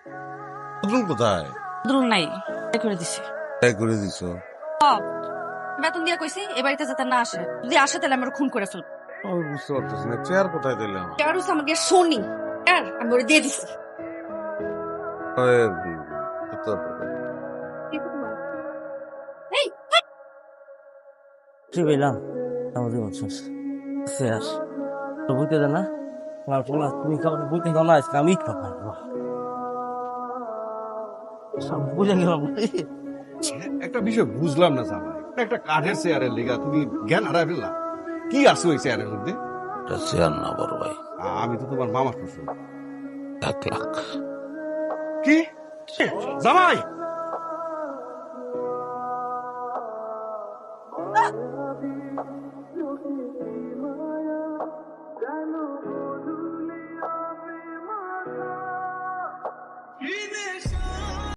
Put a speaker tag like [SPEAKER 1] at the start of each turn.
[SPEAKER 1] বদরুল কোথায়?
[SPEAKER 2] বদরুল নাই, তাই করে দিছি।
[SPEAKER 1] তাই করে দিছো?
[SPEAKER 2] বেতন দিয়া কইছি এ বাড়িতে যাতে না আসে, যদি আসে তাহলে আমার খুন করে ফেলবো।
[SPEAKER 1] আমি বুঝতে পারতেছি না, চেয়ার কোথায় দিলে আমার?
[SPEAKER 2] আর হচ্ছে আমাকে শোনি, আর আমি ওরে দিয়ে দিছি।
[SPEAKER 1] আরে, তো-
[SPEAKER 2] এই,
[SPEAKER 3] কি বললাম আমাদের বলছিস স্যার তো বুঝতে দেন না আমার পোলা তুমি কাউকে বুঝতে দাও না আজকে আমি খাবো সব বুঝে গেলাম
[SPEAKER 4] একটা বিষয় বুঝলাম না জামাই, একটা কাঠের চেয়ারের লেগা তুমি জ্ঞান হারায় ফেললা। কি আছে ওই চেয়ারের মধ্যে?
[SPEAKER 1] এটা চেয়ার না বড় ভাই,
[SPEAKER 4] আমি তো তোমার মামার শ্বশুর।
[SPEAKER 1] 1 লাখ।
[SPEAKER 4] কি জামাই?